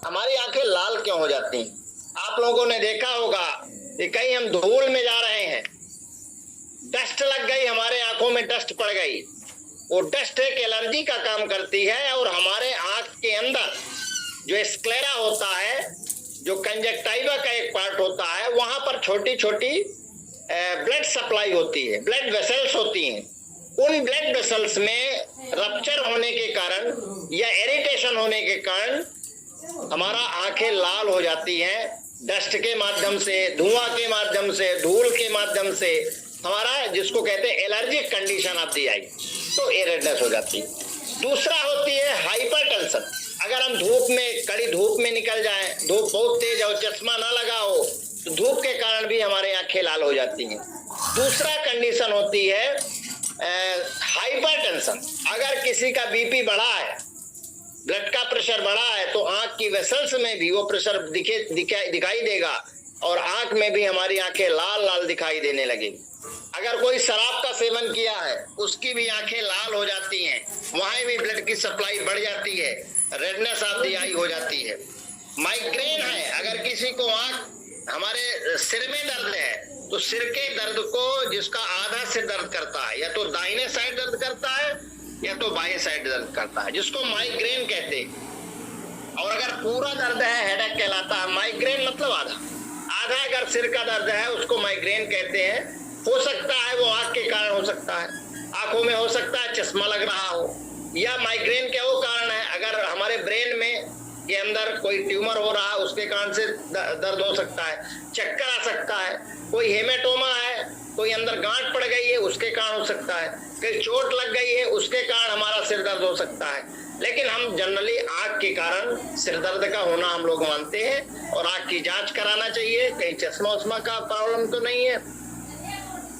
हमारी आंखें लाल क्यों हो जाती हैं? आप लोगों ने देखा होगा कि कहीं हम धूल में जा रहे हैं, डस्ट लग गई, हमारे आंखों में डस्ट पड़ गई। वो डस्ट एक एलर्जी का काम करती है और हमारे आंख के अंदर जो स्क्लेरा होता है, जो कंजक्टिवा का एक पार्ट होता है, वहां पर छोटी छोटी ब्लड सप्लाई होती है, ब्लड वेसल्स होती हैं। उन ब्लड वेसल्स में रप्चर होने के कारण या इरिटेशन होने के कारण हमारा आंखें लाल हो जाती हैं। डस्ट के माध्यम से, धुआं के माध्यम से, धूल के माध्यम से हमारा, जिसको कहते हैं एलर्जिक कंडीशन आती आई, तो ये रेडनेस हो जाती है। दूसरा होती है हाइपरटेंशन। अगर हम धूप में, कड़ी धूप में निकल जाएं, धूप बहुत तेज हो, चश्मा ना लगा हो, तो धूप के कारण भी हमारे आंखें लाल हो जाती हैं। दूसरा कंडीशन होती है हाइपरटेंशन। अगर किसी का बीपी बढ़ा है, ब्लड का प्रेशर बढ़ा है, तो आंख की वेसल्स में भी वो प्रेशर दिखाई देगा और आंख में भी हमारी आंखें लाल लाल दिखाई देने लगेगी। अगर कोई शराब का सेवन किया है, उसकी भी आंखें लाल हो जाती हैं, वहां भी ब्लड की सप्लाई बढ़ जाती है, रेडनेस ऑफ द आई हो जाती है। माइग्रेन है, अगर किसी को आंख, हमारे सिर में दर्द है, तो सिर के दर्द को, जिसका आधा सिर दर्द करता है, या तो दाहिने साइड दर्द करता है या तो बाएं साइड दर्द करता है, जिसको माइग्रेन कहते हैं। और अगर पूरा दर्द है, हेडेक कहलाता है। माइग्रेन मतलब आधा अगर सिर का दर्द है, उसको माइग्रेन कहते हैं। हो सकता है वो आंख के कारण हो सकता है, आंखों में हो सकता है चश्मा लग रहा हो, या माइग्रेन क्या वो कारण है, अगर हमारे ब्रेन में के अंदर कोई ट्यूमर हो रहा है, उसके कारण से दर्द हो सकता है, चक्कर आ सकता है, कोई हेमेटोमा है, कोई अंदर गांठ पड़ गई है, उसके कारण हो सकता है, कहीं चोट लग गई है, उसके कारण हमारा सिर दर्द हो सकता है। लेकिन हम जनरली आंख के कारण सिर दर्द का होना हम लोग मानते हैं, और आंख की जांच कराना चाहिए। कहीं चश्मा उस्मा का प्रॉब्लम तो नहीं है,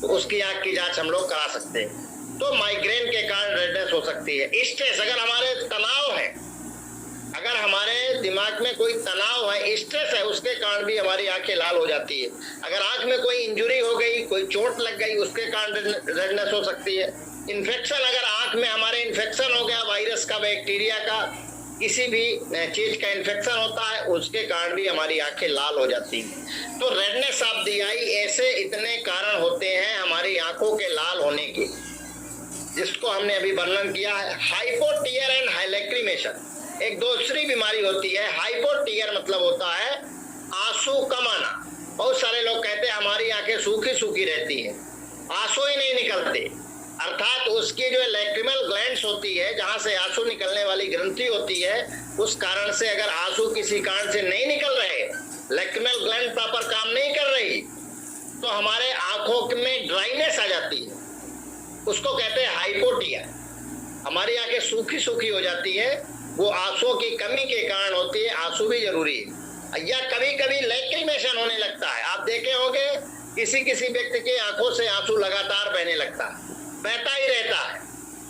तो उसकी आंख की जांच हम लोग करा सकते हैं। तो माइग्रेन के कारण रेडनेस हो सकती है। स्ट्रेस, अगर हमारे तनाव है, अगर हमारे दिमाग में कोई तनाव है, स्ट्रेस है, उसके कारण भी हमारी आंखें लाल हो जाती है। अगर आंख में कोई इंजरी हो गई, कोई चोट लग गई, उसके कारण रेडनेस हो सकती है। इन्फेक्शन, अगर आंख में हमारे इन्फेक्शन हो गया, वायरस का, बैक्टीरिया का, किसी भी चीज का इन्फेक्शन होता है, उसके कारण भी हमारी आंखें लाल हो जाती हैं। तो रेडनेस ऑफ द आई, ऐसे इतने कारण होते हैं हमारी आंखों के लाल होने के, जिसको हमने अभी वर्णन किया है। हाइपोटियर एंड हाइलैक्रिमेशन एक दूसरी बीमारी होती है। हाइपोटियर मतलब होता है आंसू कम आना। बहुत सारे लोग कहते हैं हमारी आंखें सूखी सूखी रहती हैं, आंसू ही नहीं निकलते, अर्थात उसकी जो लैक्रिमल ग्लैंड्स होती है, जहां से आंसू निकलने वाली ग्रंथि होती है, उस कारण से अगर आंसू किसी कारण से नहीं निकल रहे, लैक्रिमल ग्लैंड प्रॉपर काम नहीं कर रही, तो हमारे आंखों में ड्राइनेस आ जाती है, उसको कहते हैं हाइपोटिया। हमारी आंखें सूखी सूखी हो जाती है, वो आंसुओं की कमी के कारण होती है। आंसू भी जरूरी है। या कभी कभी लैक्रिमेशन होने लगता है, आप देखे होंगे किसी किसी व्यक्ति की आंखों से आंसू लगातार बहने लगता है, बहता ही रहता है।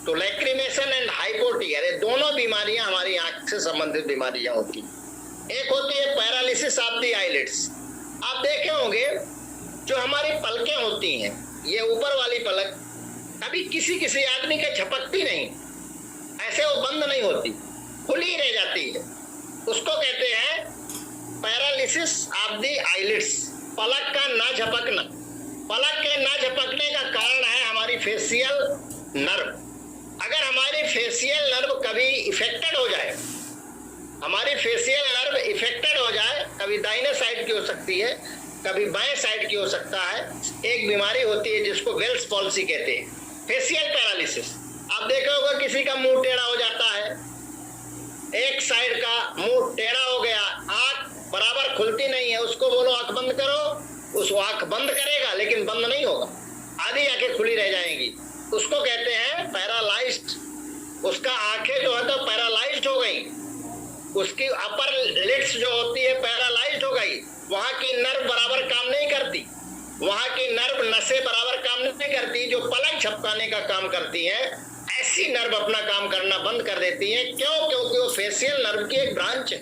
तो लैक्रिमेशन एंड हाइपोटियर, ये दोनों बीमारियां हमारी आंख से संबंधित बीमारियां होती हैं। एक होती है पैरालिसिस ऑफ द आईलिड्स। आप देखे होंगे जो हमारी पलकें होती हैं, ये ऊपर वाली पलक कभी किसी किसी आदमी के झपकती नहीं, ऐसे वो बंद नहीं होती, खुली रह जाती है, उसको कहते हैं पैरालिसिस ऑफ द आईलिड्स, पलक का ना झपकना। पलक के ना झपकने का कारण है हमारी फेशियल नर्व। अगर हमारी फेशियल नर्व कभी इफेक्टेड हो जाए, हमारी फेशियल नर्व इफेक्टेड हो जाए, कभी दाहिने साइड की हो सकती है, कभी बाएं साइड की हो सकता है। एक बीमारी होती है जिसको वेल्स पॉलिसी कहते हैं, फेशियल पैरालिसिस। आप देखे होगा किसी का मुंह टेढ़ा हो जाता है, एक साइड का मुंह टेढ़ा हो गया, आंख बराबर खुलती नहीं है, उसको बोलो आंख बंद करो, उस आंख बंद करेगा लेकिन बंद नहीं होगा, आधी आंखें खुली रह जाएंगी, उसको कहते हैं पैरालाइज्ड। उसका आंखें जो है तो पैरालाइज्ड हो गई, उसकी अपर लिड्स जो होती है पैरालाइज्ड हो गई, वहां की नर्व बराबर काम नहीं करती, वहां की नर्व नसें बराबर काम नहीं करती, जो पलक झपकाने का काम करती है, ऐसी नर्व अपना काम करना बंद कर देती है। क्यों? क्योंकि वो फेशियल नर्व की एक ब्रांच है,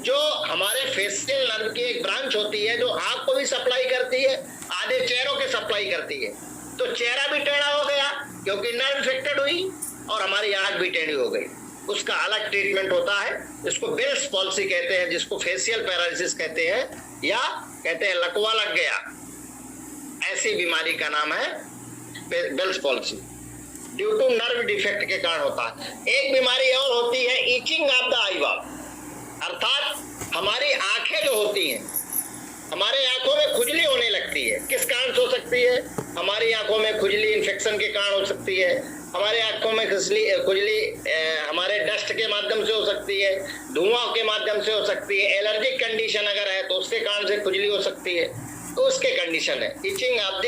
जो हमारे फेशियल नर्व की एक ब्रांच होती है, जो आंख को भी सप्लाई करती है, आधे चेहरों के सप्लाई करती है। तो चेहरा भी टेढ़ा हो गया क्योंकि नर्व इफेक्टेड हुई, और हमारी आंख भी टेढ़ी हो गई। उसका अलग ट्रीटमेंट होता है। इसको बेल्स पॉलिसी कहते हैं, जिसको फेशियल पैरालिसिस कहते हैं, या कहते हैं लकवा लग गया, ऐसी बीमारी का नाम है Bell's palsy, due to nerve defect के कारण होता है। एक बीमारी और होती है itching of the eye ball, अर्थात हमारी आंखें जो होती हैं, हमारे आंखों में खुजली होने लगती है। किस कारण से हो सकती है? हमारी आंखों में खुजली इन्फेक्शन के कारण हो सकती है, हमारे आंखों में खुजली हमारे डस्ट के माध्यम से हो सकती है, धुआं के माध्यम से हो सकती है, एलर्जिक कंडीशन अगर है तो उसके कारण से खुजली हो सकती है। तो उसके कंडीशन है itching of the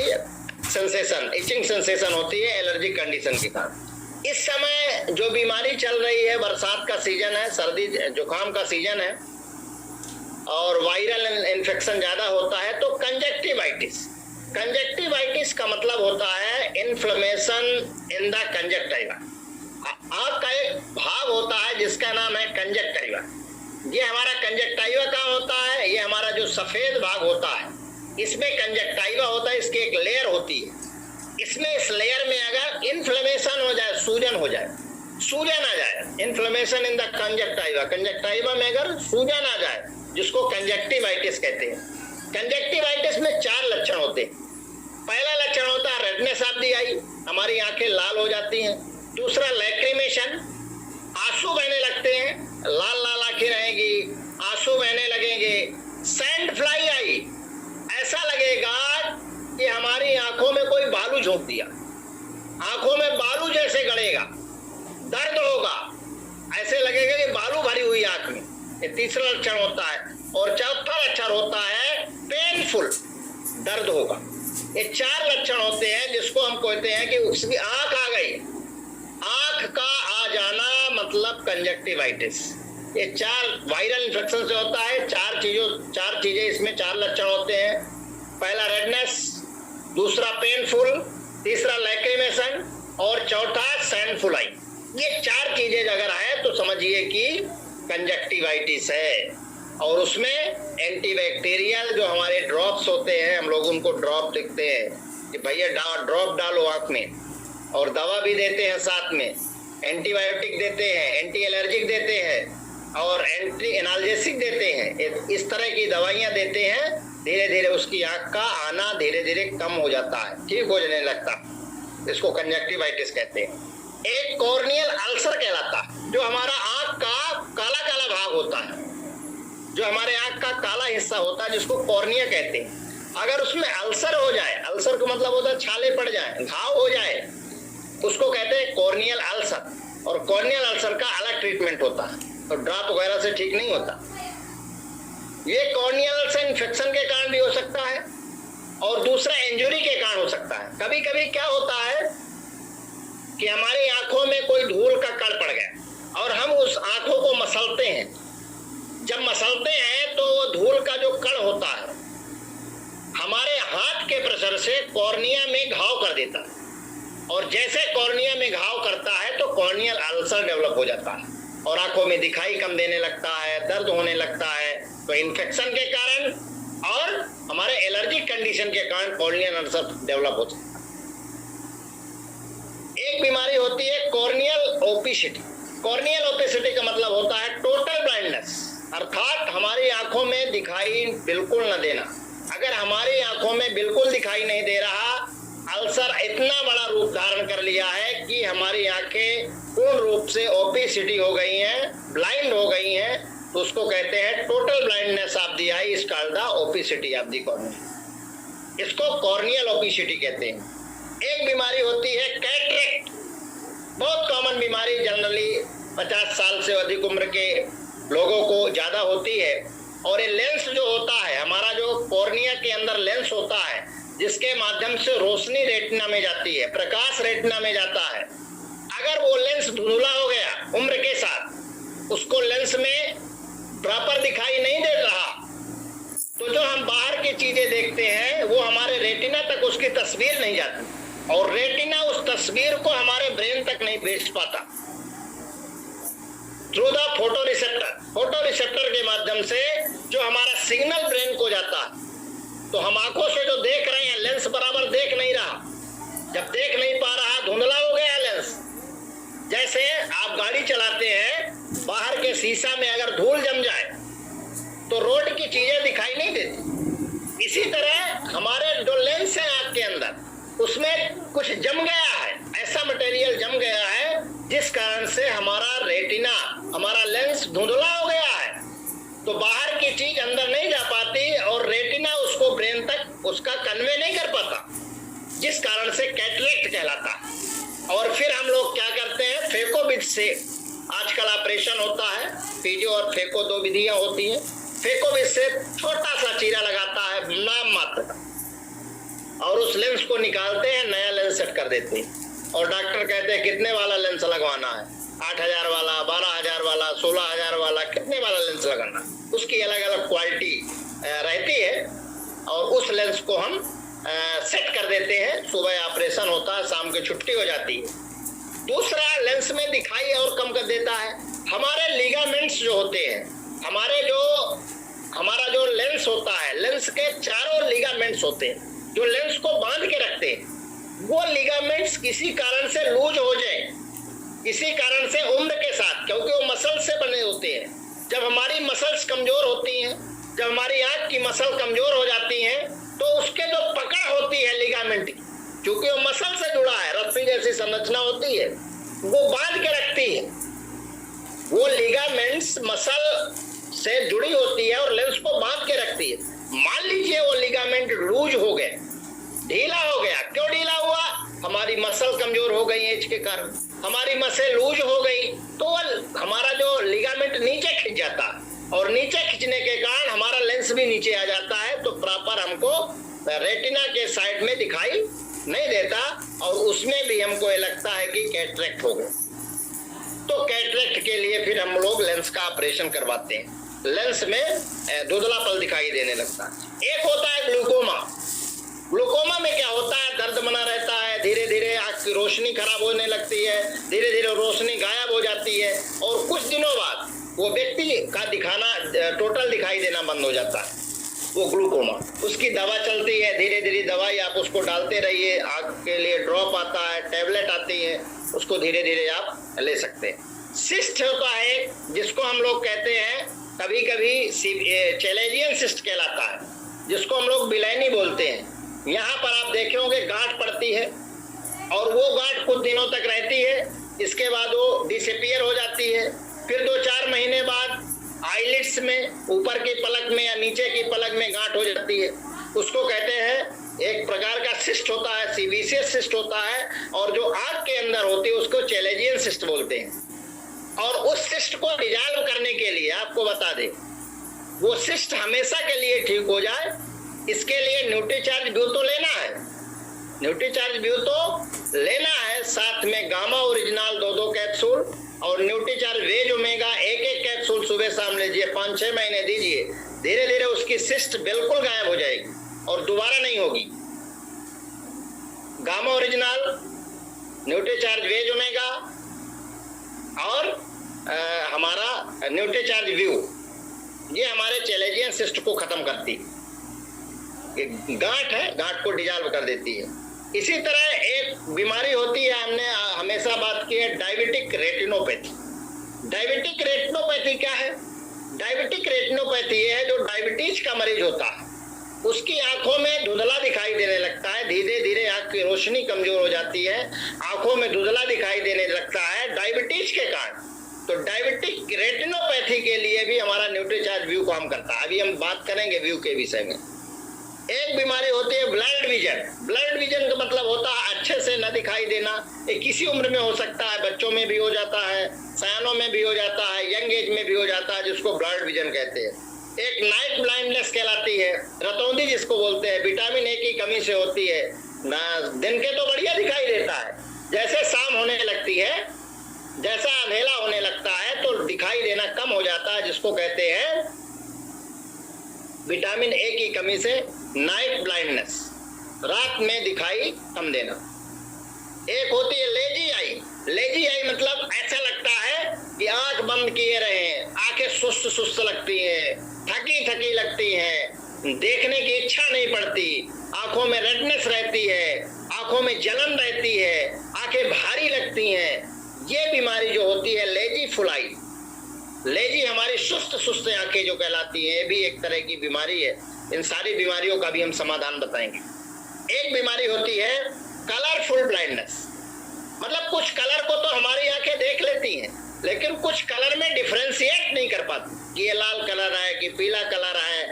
sensation, itching sensation होती है एलर्जिक कंडीशन के कारण। इस समय जो बीमारी चल रही है, बरसात का सीजन है, सर्दी जुकाम का सीजन है और वायरल इन्फेक्शन ज्यादा होता है, तो कंजक्टिवाइटिस। कंजक्टिवाइटिस का मतलब होता है इन्फ्लेमेशन इन द कंजक्टिवा। आंख का एक भाग होता है जिसका नाम है कंजक्टिवा। ये हमारा कंजक्टिवा कहाँ होता है? ये हमारा जो सफेद भाग होता है, इसमें कंजक्टिवा होता है, इसकी एक लेयर होती है। इसमें इस लेयर में अगर इन्फ्लेमेशन हो जाए, सूजन हो जाए, सूजन आ जाए, inflammation in the conjunctiva, conjunctiva में अगर सूजन आ जाए, जिसको कंजक्टिवाइटिस कहते हैं। कंजक्टिवाइटिस में 4 लक्षण होते हैं। पहला लक्षण होता है रेडनेस ऑफ द आई, हमारी आंखें लाल हो जाती हैं। दूसरा लैक्रिमेशन, आंसू बहने लगते हैं, लाल लाल आंखें रहेंगी, आंसू बहने लगेंगे। सैंड फ्लाई आई, ऐसा लगेगा कि हमारी आंखों में कोई बालू झोंक दिया, आंखों में बालू जैसे गड़ेगा। दर्द होगा, ऐसे लगेगा कि बालू भरी हुई आंख में। ये तीसरा लक्षण होता है। और चौथा लक्षण होता है पेनफुल, दर्द होगा। ये 4 लक्षण होते हैं जिसको हम कहते हैं कि उसकी आंख आ गई। आंख का आ जाना मतलब कंजक्टिवाइटिस। ये 4 वायरल इन्फेक्शन से होता है। 4 चीजें इसमें 4 लक्षण होते हैं। पहला रेडनेस, दूसरा पेनफुल, तीसरा लैक्रिमेशन और चौथा सैंडफुल आई। ये 4 चीजें अगर है तो समझिए कि कंजक्टिवाइटिस है। और उसमें एंटीबैक्टीरियल जो हमारे ड्रॉप्स होते हैं, हम लोग उनको ड्रॉप लिखते हैं कि भैया ड्रॉप डालो आंख में, और दवा भी देते हैं साथ में, एंटीबायोटिक देते हैं, एंटी एलर्जिक देते हैं और एंटी एनाल्जेसिक देते हैं। इस तरह की दवाइयां देते हैं। धीरे धीरे उसकी आंख का आना धीरे धीरे कम हो जाता है, ठीक हो जाने लगता। इसको कंजक्टिवाइटिस कहते हैं। एक कॉर्नियल अल्सर कहलाता है, जो हमारा आंख का काला काला भाग होता है, जो हमारे आंख का काला हिस्सा होता है, जिसको कॉर्निया कहते हैं। अगर उसमें अल्सर हो जाए, अल्सर का मतलब होता है छाले पड़ जाए, घाव हो जाए, उसको कहते हैं कॉर्नियल अल्सर। और कॉर्नियल अल्सर का अलग ट्रीटमेंट होता है, तो ड्रॉप वगैरह से ठीक नहीं होता। ये कॉर्नियल अल्सर इन्फेक्शन के कारण भी हो सकता है और दूसरा इंजुरी के कारण हो सकता है। कभी कभी क्या होता है कि हमारी आंखों में कोई धूल का कण पड़ गया और हम उस आंखों को मसलते हैं। जब मसलते हैं तो वो धूल का जो कण होता है हमारे हाथ के प्रेशर से कॉर्निया में घाव कर देता है, और जैसे कॉर्निया में घाव करता है तो कॉर्नियल अल्सर डेवलप हो जाता है और आंखों में दिखाई कम देने लगता है, दर्द होने लगता है। तो इन्फेक्शन के कारण और हमारे एलर्जिक कंडीशन के कारण कॉर्नियल अल्सर डेवलप होता है। एक बीमारी होती है कॉर्नियल ओपेसिटी। कॉर्नियल ओपेसिटी का मतलब होता है टोटल ब्लाइंडनेस, अर्थात हमारी आंखों में दिखाई बिल्कुल न देना। अगर हमारी आंखों में बिल्कुल दिखाई नहीं दे रहा, अल्सर इतना बड़ा रूप धारण कर लिया है कि हमारी आंखें पूर्ण रूप से ओपेसिटी हो गई हैं, ब्लाइंड हो गई हैं, तो उसको कहते हैं total blindness of the I is called the opacity of the cornea. इसको कॉर्नियल ओपेसिटी कहते हैं। एक बीमारी होती है कैटरेक्ट, बहुत कॉमन बीमारी, जनरली 50 साल से अधिक उम्र के लोगों को ज्यादा होती है। और ये लेंस जो होता है, हमारा जो कॉर्निया के अंदर लेंस होता है, जिसके माध्यम से रोशनी रेटिना में जाती है, प्रकाश रेटिना में जाता है, अगर वो लेंस धुंधला हो गया उम्र के साथ, उसको लेंस में प्रॉपर दिखाई नहीं दे रहा, तो जो हम बाहर की चीजें देखते हैं वो हमारे रेटिना तक उसकी तस्वीर नहीं जाती, और रेटिना उस तस्वीर को हमारे ब्रेन तक नहीं भेज पाता थ्रू द फोटो रिसेप्टर के माध्यम से जो हमारा सिग्नल ब्रेन को जाता है। तो हम आंखों से जो देख रहे हैं, लेंस बराबर देख नहीं रहा। जब देख नहीं पा रहा, धुंधला हो गया लेंस, जैसे आप गाड़ी चलाते हैं, बाहर के शीशा में अगर धूल जम जाए तो रोड की चीजें दिखाई नहीं देती। इसी तरह हमारे जो लेंस है आंख के अंदर, उसमें कुछ जम गया है, ऐसा मटेरियल जम गया है जिस कारण से हमारा रेटिना, हमारा लेंस धुंधला हो गया है। तो बाहर की चीज अंदर नहीं जा पाती और रेटिना उसको ब्रेन तक उसका कन्वे नहीं कर पाता, जिस कारण से कैटरेक्ट कहलाता है। और फिर हम लोग क्या करते हैं, फेकोविद से आजकल ऑपरेशन होता है। पीजो और फेको दो विधियां होती हैं। फेकोविद से छोटा सा चीरा लगाता है नाम मात्र का, और उस लेंस को निकालते हैं, नया लेंस सेट कर देते हैं। और डॉक्टर कहते हैं कितने वाला लेंस लगवाना है, 8,000 वाला, 12,000 वाला, 16,000 वाला, कितने वाला लेंस लगाना। उसकी अलग अलग क्वालिटी रहती है और उस लेंस को हम सेट कर देते हैं। सुबह ऑपरेशन होता है, शाम की छुट्टी हो जाती है। दूसरा, लेंस में दिखाई और कम कर देता है। हमारे लिगामेंट्स जो होते हैं, हमारा जो लेंस होता है, लेंस के चारों लिगामेंट्स होते हैं जो लेंस को बांध के रखते हैं। वो लिगामेंट्स किसी कारण से लूज हो जाए, किसी कारण से उम्र के साथ, क्योंकि वो मसल से बने होते हैं। जब हमारी मसल्स कमजोर होती हैं, जब हमारी आंख की मसल कमजोर हो जाती हैं, तो उसके जो पकड़ होती है लिगामेंट की, क्योंकि वो मसल से जुड़ा है, रस्सी जैसी संरचना होती है, वो बांध के रखती है। वो लिगामेंट्स मसल से जुड़ी होती है और लेंस को बांध के रखती है। मान लीजिए वो लिगामेंट लूज हो गए, ढीला हो गया। क्यों ढीला हुआ? हमारी मसल कमजोर हो गई एज के कारण, हमारी मसल लूज हो गई, तो हमारा जो लिगामेंट नीचे खिंच जाता है, और नीचे खिंचने के कारण हमारा लेंस भी नीचे आ जाता है। तो प्रॉपर हमको रेटिना के साइड में दिखाई नहीं देता, और उसमें भी हमको ये लगता है कि कैटरेक्ट हो गया। तो कैटरेक्ट के लिए फिर हम लोग लेंस का ऑपरेशन करवाते हैं। लेंस में धुंधलापन दिखाई देने लगता है। एक होता है ग्लूकोमा। ग्लूकोमा में क्या होता है, दर्द बना रहता है, धीरे धीरे आंख की रोशनी खराब होने लगती है, धीरे धीरे रोशनी गायब हो जाती है, और कुछ दिनों बाद वो व्यक्ति का दिखाना टोटल दिखाई देना बंद हो जाता है। वो ग्लूकोमा, उसकी दवा चलती है, धीरे धीरे दवाई आप उसको डालते रहिए। आंख के लिए ड्रॉप आता है, टैबलेट आती है, उसको धीरे धीरे आप ले सकते हैं। सिस्ट होता है जिसको हम लोग कहते हैं, कभी कभी चैलेंजियन सिस्ट कहलाता है, जिसको हम लोग बिलैनी बोलते हैं। यहाँ पर आप देखे होंगे गांठ पड़ती है, और वो गांठ कुछ दिनों तक रहती है, इसके बाद वो डिसअपीयर हो जाती है। फिर 2-4 महीने बाद आईलिड्स में, ऊपर की पलक में या नीचे की पलक में गांठ हो जाती है। उसको कहते हैं, एक प्रकार का सिस्ट होता है, सीविशियस सिस्ट होता है, और जो आंख के अंदर होती है उसको चैलेंजियन सिस्ट बोलते हैं। और उस सिस्ट को डिसॉल्व करने के लिए आपको बता दें, वो सिस्ट हमेशा के लिए ठीक हो जाए, इसके लिए न्यूट्रीचार्ज ब्यू तो लेना है, न्यूट्रीचार्ज ब्यू तो लेना है। साथ में गामा ओरिजिनल 2-2 कैप्सूल, और न्यूट्रीचार्ज वेज ओमेगा 1-1 कैप्सूल सुबह शाम लीजिए, 5-6 महीने दीजिए। धीरे धीरे उसकी सिस्ट बिल्कुल गायब हो जाएगी और दोबारा नहीं होगी। Gamma original, Nutricharge veg omega और हमारा न्यूट्रीचार्ज व्यू, ये हमारे चैलेंजियन सिस्ट को खत्म करती है। गांठ है, गांठ को डिसॉल्व कर देती है। इसी तरह एक बीमारी होती है, हमने हमेशा बात की है, डायबिटिक रेटिनोपैथी। डायबिटिक रेटिनोपैथी क्या है? डायबिटिक रेटिनोपैथी ये है, जो डायबिटीज का मरीज होता है उसकी आंखों में धुंधला दिखाई देने लगता है, धीरे धीरे आंख की रोशनी कमजोर हो जाती है, आंखों में धुंधला दिखाई देने लगता है डायबिटीज के कारण। तो डायबिटिक रेटिनोपैथी के लिए भी हमारा न्यूट्रीचार्ज व्यू काम करता है। अभी हम बात करेंगे व्यू के विषय में। एक बीमारी होती है ब्लड विजन। ब्लड विजन का मतलब होता है अच्छे से न दिखाई देना। ये किसी उम्र में हो सकता है, बच्चों में भी हो जाता है, सयानों में भी हो जाता है, यंग एज में भी हो जाता है, जिसको ब्लड विजन कहते हैं। एक नाइट ब्लाइंडनेस कहलाती है, रतौंधी जिसको बोलते हैं, विटामिन ए की कमी से होती है। दिन के तो बढ़िया दिखाई देता है, जैसे शाम होने लगती है, जैसा अंधेरा होने लगता है तो दिखाई देना कम हो जाता है, जिसको कहते हैं विटामिन ए की कमी से नाइट ब्लाइंडनेस, रात में दिखाई कम देना। एक होती है लेजी आई। लेजी आई मतलब ऐसा लगता है कि आंख बंद किए रहे, आंखें सुस्त सुस्त लगती हैं, थकी थकी लगती हैं, देखने की इच्छा नहीं पड़ती, आंखों में रेडनेस रहती है, आंखों में जलन रहती है, आंखें भारी लगती हैं, ये बीमारी जो होती है लेजी फुलाई, लेजी हमारी सुस्त सुस्त आंखें जो कहलाती है, ये भी एक तरह की बीमारी है। इन सारी बीमारियों का भी हम समाधान बताएंगे। एक बीमारी होती है कलरफुल ब्लाइंडनेस, मतलब कुछ कलर को तो हमारी आंखें देख लेती हैं, लेकिन कुछ कलर में डिफरेंशिएट नहीं कर पाती कि ये लाल कलर है कि पीला कलर है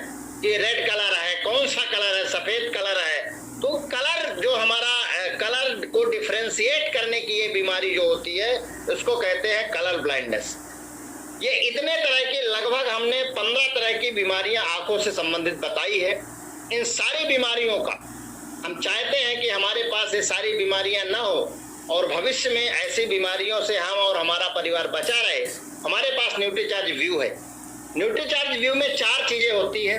कि रेड कलर है, कौन सा कलर है, सफेद कलर है। तो कलर जो हमारा कलर को डिफरेंशिएट करने की ये बीमारी जो होती है, उसको कहते हैं कलर ब्लाइंडनेस। ये इतने तरह की लगभग हमने 15 तरह की बीमारियां आंखों से संबंधित बताई है। इन सारी बीमारियों का हम चाहते हैं कि हमारे पास ये सारी बीमारियां ना हो और भविष्य में ऐसी बीमारियों से हम और हमारा परिवार बचा रहे। हमारे पास न्यूट्रीचार्ज व्यू है। न्यूट्रीचार्ज व्यू में 4 चीजें होती है।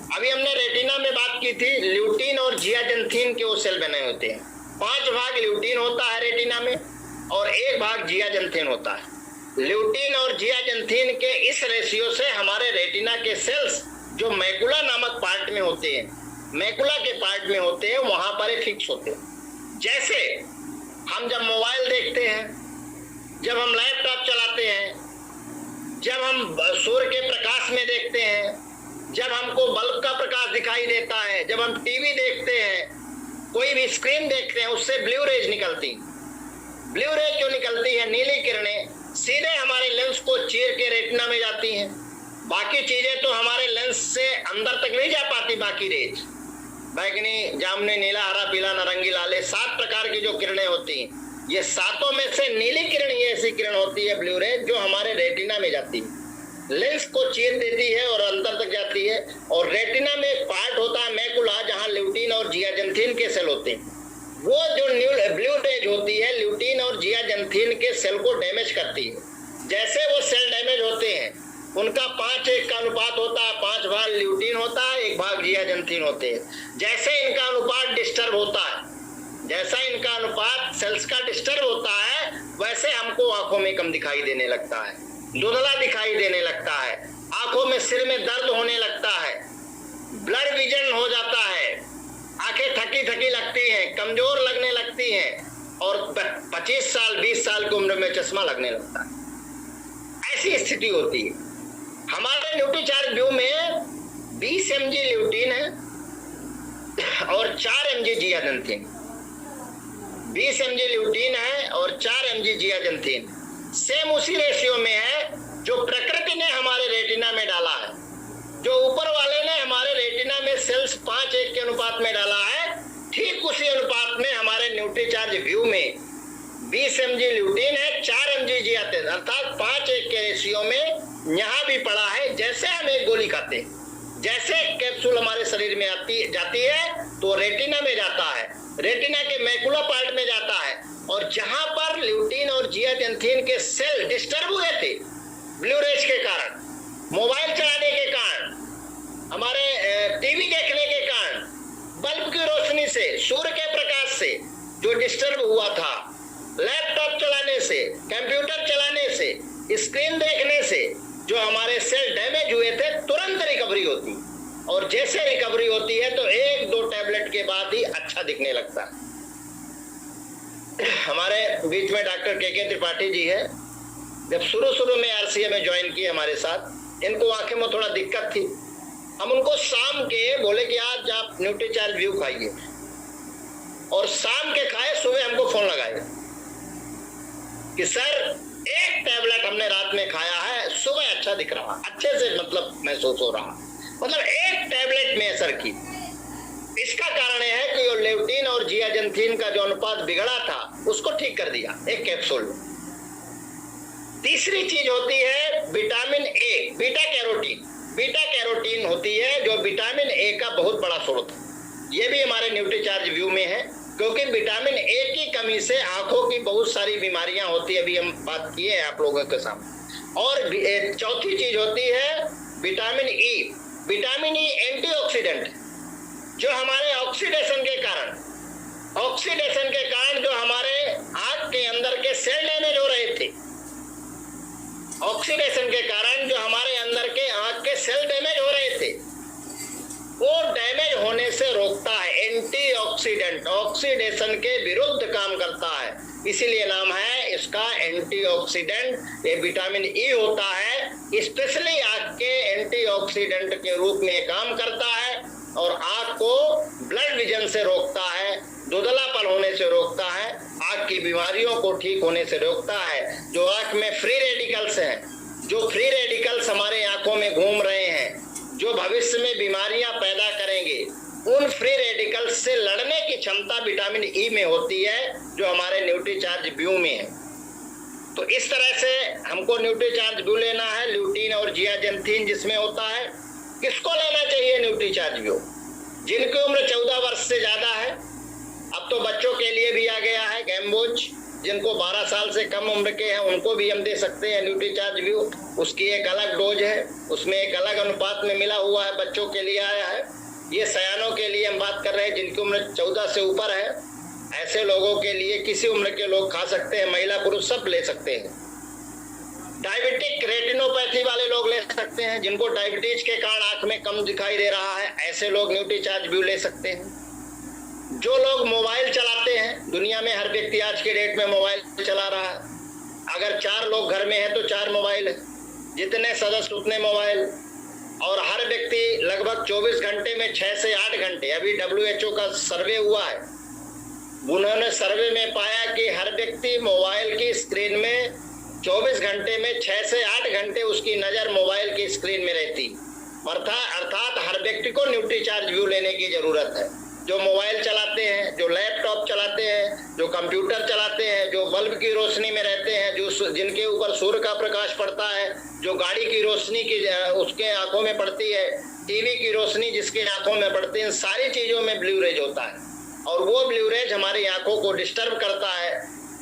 अभी हमने रेटिना में बात की थी, ल्यूटीन और जियाजंथीन के वो सेल बने होते हैं। 5 भाग ल्यूटीन होता है रेटिना में और 1 भाग जियाजंथीन होता है। ल्यूटीन और जियाजंथीन के इस रेशियो से हमारे रेटिना के सेल्स जो मैकुला नामक पार्ट में होते हैं, मैकुला के पार्ट में होते हैं, वहां पर फिक्स होते हैं। जैसे हम जब मोबाइल देखते हैं, जब हम लैपटॉप चलाते हैं, जब हम सूर्य के प्रकाश में देखते हैं, जब हमको बल्ब का प्रकाश दिखाई देता है, जब हम टीवी देखते हैं, कोई भी स्क्रीन देखते हैं, उससे ब्लू रेज निकलती। ब्लू रेज जो निकलती है, नीली किरणें सीधे हमारे लेंस को चीर के रेटिना में जाती हैं। बाकी चीजें तो हमारे लेंस से अंदर तक नहीं जा पाती। बाकी रेज बैगनी, जामुनी, नीला, हरा, पीला, नारंगी, लाल, 7 प्रकार की जो किरणें होती हैं, ये 7 में से नीली किरण ये ऐसी किरण होती है ब्लू रेज, जो हमारे रेटिना में जाती है, लेंस को चीर देती है और अंदर तक जाती है। और रेटिना में एक पार्ट होता है मैकुला, जहां ल्यूटीन और जियाजंथीन के सेल होते हैं। वो जो ब्लू रेज होती है, ल्यूटीन और जियाजंथीन के सेल को डैमेज करती है। जैसे वो सेल डैमेज होते हैं, उनका 5:1 का अनुपात होता है। 5 भाग ल्यूटीन होता है, 1 भाग जियाजंथीन होते हैं। जैसे इनका अनुपात डिस्टर्ब होता है, जैसा इनका अनुपात सेल्स का डिस्टर्ब होता है, वैसे हमको आंखों में कम दिखाई देने लगता है, धुंधला दिखाई देने लगता है, आंखों में, सिर में दर्द होने लगता है, ब्लड विजन हो जाता है, आंखें थकी थकी लगती हैं, कमजोर लगने लगती हैं और 25 साल 20 साल की उम्र में चश्मा लगने लगता है। ऐसी स्थिति होती है। हमारे न्यूट्रीचार्ज व्यू में 20 mg ल्यूटीन है और 4 mg जियाजंथीन। 20 mg ल्यूटीन है और 4 mg जियाजंथीन सेम उसी रेशियो में है जो प्रकृति ने हमारे रेटिना में डाला है। जो ऊपर वाले ने हमारे रेटिना में सेल्स 5:1 के अनुपात में डाला है, ठीक उसी अनुपात में हमारे न्यूट्रीचार्ज व्यू में 20 mg ल्यूटीन है, 4 mg जियाजंथीन, अर्थात 5:1 के रेशियो में यहाँ भी पड़ा है। जैसे हम एक गोली खाते हैं, जैसे कैप्सूल हमारे शरीर में जाती है तो रेटिना में जाता है, रेटिना के मैकुला पार्ट में जाता है, और जहां पर ल्यूटीन और जियाजंथीन के सेल डिस्टर्ब हुए थे ब्लू रेज के कारण, मोबाइल चलाने के कारण, हमारे टीवी देखने के कारण, बल्ब की रोशनी से, सूर्य के प्रकाश से जो डिस्टर्ब हुआ था, लैपटॉप चलाने से, कंप्यूटर चलाने से, स्क्रीन देखने से जो हमारे सेल डैमेज हुए थे, तुरंत रिकवरी होती। और जैसे रिकवरी होती है तो 1-2 टैबलेट के बाद ही अच्छा दिखने लगता है। हमारे बीच में डॉक्टर के त्रिपाठी जी है। जब शुरू में आरसीए में ज्वाइन किए हमारे साथ, इनको आंखें में थोड़ा दिक्कत थी। हम उनको शाम के बोले कि आज आप न्यूट्रीचार्ज व्यू खाइए, और शाम के खाए, सुबह हमको फोन लगाए कि सर 1 टैबलेट हमने रात में खाया है, सुबह अच्छा दिख रहा, अच्छे से मतलब महसूस हो रहा, मतलब 1 टैबलेट में असर की। इसका कारण है कि वो ल्यूटीन और जियाजंथीन का जो अनुपात बिगड़ा था उसको ठीक कर दिया 1 कैप्सूल में। तीसरी चीज होती है vitamin A, beta carotene. Beta carotene होती है जो विटामिन ए का बहुत बड़ा स्रोत है। ये भी हमारे न्यूट्रीचार्ज व्यू में है, क्योंकि विटामिन ए की कमी से आंखों की बहुत सारी बीमारियां होती है, अभी हम बात किए हैं आप लोगों के सामने। और चौथी चीज होती है vitamin E. Vitamin E antioxidant, जो हमारे ऑक्सीडेशन के कारण जो हमारे आंख के अंदर के सेल डैमेज हो रहे थे, ऑक्सीडेशन के कारण जो हमारे अंदर के आंख के सेल डैमेज हो रहे थे, वो डैमेज होने से रोकता है। एंटीऑक्सीडेंट, ऑक्सीडेशन के विरुद्ध काम करता है। इसीलिए नाम है इसका एंटीऑक्सीडेंट। ये विटामिन ई होता है, स्पेशली आंख के एंटीऑक्सीडेंट के रूप में काम करता है और आंख को ब्लड विजन से रोकता है, धुंधलापन होने से रोकता है, आंख की बीमारियों को ठीक होने से रोकता है। जो आंख में फ्री रेडिकल्स हैं, जो फ्री रेडिकल्स हमारे आंखों में घूम रहे हैं, जो भविष्य में बीमारियां पैदा करेंगे, उन फ्री रेडिकल्स से लड़ने की क्षमता विटामिन ई में होती है, जो हमारे न्यूट्रीचार्ज व्यू में है। तो इस तरह से हमको न्यूट्रीचार्ज व्यू लेना है, ल्यूटीन और जियाजेंथिन जिसमें होता है। किसको लेना चाहिए न्यूट्रीचार्ज व्यू? जिनकी उम्र 14 वर्ष से ज्यादा है। अब तो बच्चों के लिए भी आ गया है गैम्बोज, जिनको 12 साल से कम उम्र के हैं उनको भी हम दे सकते हैं न्यूट्रीचार्ज व्यू। उसकी एक अलग डोज है, उसमें एक अलग अनुपात में मिला हुआ है, बच्चों के लिए आया है। ये सयानों के लिए हम बात कर रहे हैं जिनकी उम्र 14 से ऊपर है। ऐसे लोगों के लिए किसी उम्र के लोग खा सकते हैं, महिला पुरुष सब ले सकते हैं। डायबिटिक रेटिनोपैथी वाले लोग ले सकते हैं, जिनको डायबिटीज के कारण आंख में कम दिखाई दे रहा है, ऐसे लोग न्यूट्रीचार्ज व्यू ले सकते हैं। जो लोग मोबाइल चलाते हैं, दुनिया में हर व्यक्ति आज के डेट में मोबाइल चला रहा है। अगर 4 लोग घर में हैं तो 4 मोबाइल है, जितने सदस्य उतने मोबाइल। और हर व्यक्ति लगभग 24 घंटे में 6 से 8 घंटे, अभी WHO का सर्वे हुआ है, उन्होंने सर्वे में पाया कि हर व्यक्ति मोबाइल की स्क्रीन में 24 घंटे में 6 से 8 घंटे उसकी नजर मोबाइल की स्क्रीन में रहती। अर्थात हर व्यक्ति को न्यूट्रीचार्ज व्यू लेने की जरूरत है। जो मोबाइल चलाते हैं, जो लैपटॉप चलाते हैं, जो कंप्यूटर चलाते हैं, जो बल्ब की रोशनी में रहते हैं, जो जिनके ऊपर सूर्य का प्रकाश पड़ता है, जो गाड़ी की रोशनी की उसके आंखों में पड़ती है, टीवी की रोशनी जिसके आंखों में पड़ती है, इन सारी चीजों में ब्लू रेज होता है और वो ब्लू रेज हमारी आंखों को डिस्टर्ब करता है,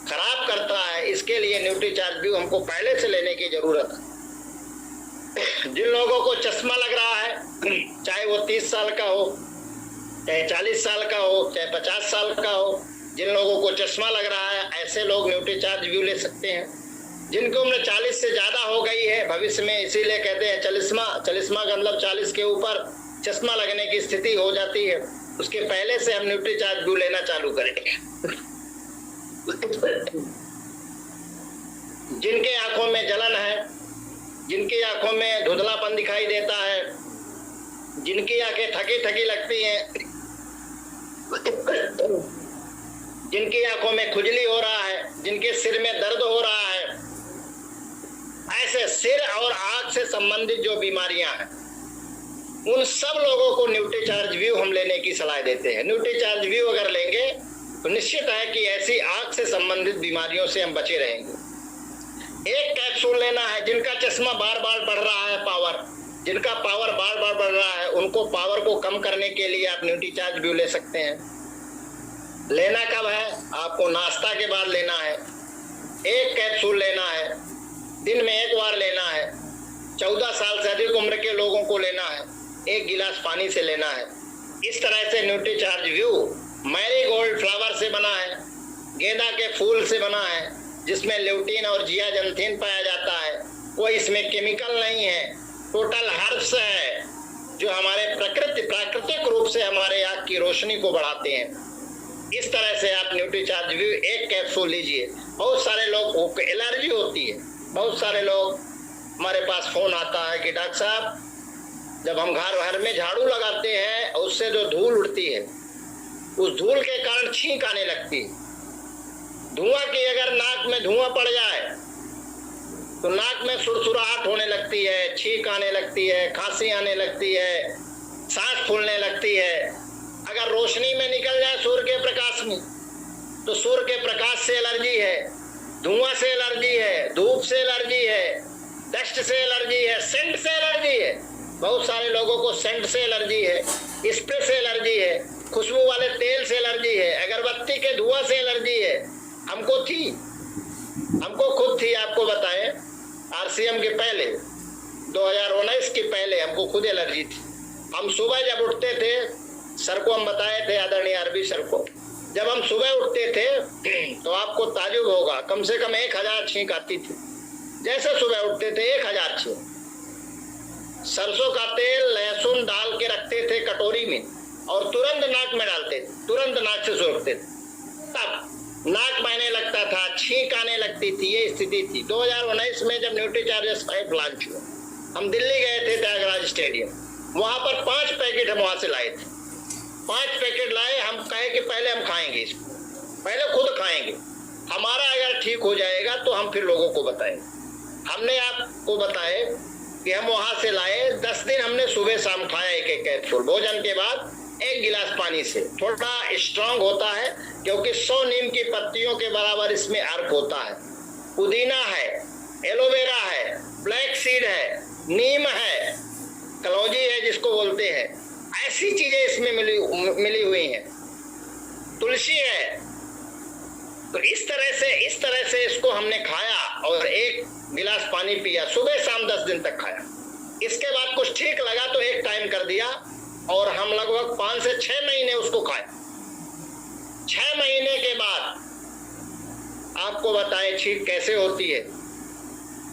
खराब करता है। इसके लिए न्यूट्रीचार्ज व्यू हमको पहले से लेने की जरूरत है। जिन लोगों को चश्मा लग रहा है, चाहे वो 30 साल का हो, चाहे 40 साल का हो, चाहे 50 साल का हो, जिन लोगों को चश्मा लग रहा है, ऐसे लोग न्यूट्रीचार्ज व्यू ले सकते हैं। जिनकी उम्र 40 से ज्यादा हो गई है भविष्य में, इसीलिए कहते हैं चलिस्मा का मतलब 40 के ऊपर चश्मा लगने की स्थिति हो जाती है, उसके पहले से हम न्यूट्रीचार्ज व्यू लेना चालू करेंगे। जिनके आंखों में जलन है, जिनकी आंखों में धुंधलापन दिखाई देता है, जिनकी आंखें थकी थकी लगती हैं, जिनकी आंखों में खुजली हो रहा है, जिनके सिर में दर्द हो रहा है, ऐसे सिर और आंख से संबंधित जो बीमारियां हैं, उन सब लोगों को न्यूट्रीचार्ज व्यू हम लेने की सलाह देते हैं। न्यूट्रीचार्ज व्यू अगर लेंगे तो निश्चित है कि ऐसी आंख से संबंधित बीमारियों से हम बचे रहेंगे। एक कैप्सूल लेना है। जिनका चश्मा बार बार बढ़ रहा है, जिनका पावर बार बार बढ़ रहा है, उनको पावर को कम करने के लिए आप न्यूट्रीचार्ज व्यू ले सकते हैं। लेना कब है? आपको नाश्ता के बाद लेना है। एक कैप्सूल लेना है, दिन में 1 बार लेना है। 14 साल से अधिक उम्र के लोगों को लेना है। 1 गिलास पानी से लेना है। इस तरह से न्यूट्रीचार्ज व्यू मैरीगोल्ड फ्लावर से बना है, गेंदा के फूल से बना है, जिसमें ल्यूटीन और जियाजेंथिन पाया जाता है। कोई इसमें केमिकल नहीं है, टोटल हर्ब्स है जो हमारे प्राकृतिक रूप से हमारे आँख की रोशनी को बढ़ाते हैं। इस तरह से आप न्यूट्रीचार्ज व्यू 1 कैप्सूल लीजिए। बहुत सारे लोगों को एलर्जी होती है। बहुत सारे लोग हमारे पास फोन आता है कि डॉक्टर साहब, जब हम घर में झाड़ू लगाते हैं उससे जो धूल उड़ती है, उस धूल के कारण छींक आने लगती है। धुआं की अगर नाक में धुआं पड़ जाए तो नाक में सुरसुराहट होने लगती है, छींक आने लगती है, खांसी आने लगती है, सांस फूलने लगती है। अगर रोशनी में निकल जाए सूर्य के प्रकाश में, तो सूर्य के प्रकाश से एलर्जी है, धुआं से एलर्जी है, धूप से एलर्जी है, डस्ट से एलर्जी है, सेंट से एलर्जी है। बहुत सारे लोगों को सेंट से एलर्जी है, स्प्रे से एलर्जी है, खुशबू वाले तेल से एलर्जी है, अगरबत्ती के धुआं से एलर्जी है। हमको खुद थी, आपको बताएं, RCM के पहले 2019 के पहले हमको खुद एलर्जी थी। हम सुबह जब उठते थे, सर को हम बताए थे, आदरणीय आरबी सर को, जब हम सुबह उठते थे तो आपको ताजुब होगा, कम से कम 1000 छींक आती थी। जैसे सुबह उठते थे 1000 छींक। सरसों का तेल, लहसुन डाल के रखते थे कटोरी में और तुरंत नाक में डालते थे, तुरंत नाक से सोखते थे। तब नाक बहने लगता था, छींक आने लगती थी, ये स्थिति थी। 2019 में जब न्यूट्रीचार्ज S5 लॉन्च हुआ, हम दिल्ली गए थे त्यागराज स्टेडियम, वहां पर 5 पैकेट हम वहां से लाए थे। 5 पैकेट लाए, हम कहे कि पहले हम खाएंगे इसको, पहले खुद खाएंगे, हमारा अगर ठीक हो जाएगा तो हम फिर लोगों को बताएंगे। हमने आपको बताए कि हम वहां से लाए, 10 दिन हमने सुबह शाम खाया एक एक कैप्सूल, भोजन के बाद 1 गिलास पानी से। थोड़ा स्ट्रांग होता है क्योंकि 100 नीम की पत्तियों के बराबर इसमें अर्क होता है। पुदीना है, एलोवेरा है, ब्लैक सीड है, नीम है, कलौजी है जिसको बोलते हैं, ऐसी चीजें इसमें मिली हुई हैं, तुलसी है। तो इस तरह से इसको हमने खाया और 1 गिलास पानी पिया, सुबह शाम 10 दिन तक खाया। इसके बाद कुछ ठीक लगा तो एक टाइम कर दिया और हम लगभग 5 से 6 महीने उसको खाए। 6 महीने के बाद आपको बताएं ठीक कैसे होती है,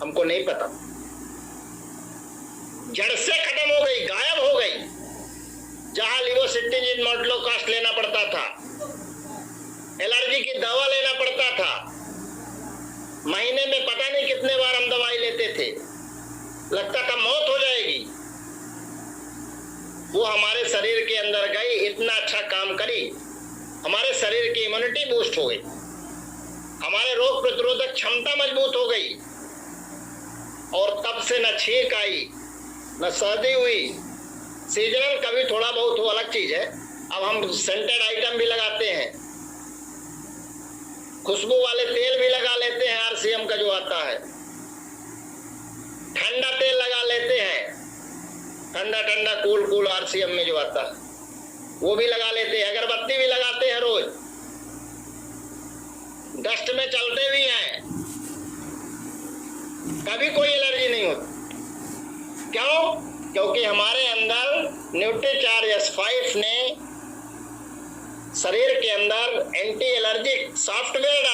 हमको नहीं पता, जड़ से खत्म हो गई, गायब हो गई। जहां लिवोसिट्रिजिन मोडुलोकास्ट लेना पड़ता था, एलर्जी की दवा लेना पड़ता था, महीने में पता नहीं कितने बार हम दवाई लेते थे, लगता था मौत हो जाएगी, वो हमारे शरीर के अंदर गई, इतना अच्छा काम करी, हमारे शरीर की इम्यूनिटी बूस्ट हो गई, हमारे रोग प्रतिरोधक क्षमता मजबूत हो गई, और तब से न छींक आई, न सर्दी हुई। सीजनल कभी थोड़ा बहुत वो अलग चीज है, अब हम सेंटेड आइटम भी लगाते हैं, खुशबू वाले तेल भी लगा लेते हैं, RCM का जो आता है, ठंडा तेल लगा लेते हैं, ठंडा कूल RCM में जो आता है वो भी लगा लेते हैं, अगरबत्ती भी लगाते हैं, रोज डस्ट में चलते भी हैं, कभी कोई एलर्जी नहीं होती। क्यों? क्योंकि हमारे अंदर न्यूट्रीचार्ज S5 ने शरीर के अंदर एंटी एलर्जिक सॉफ्टवेयर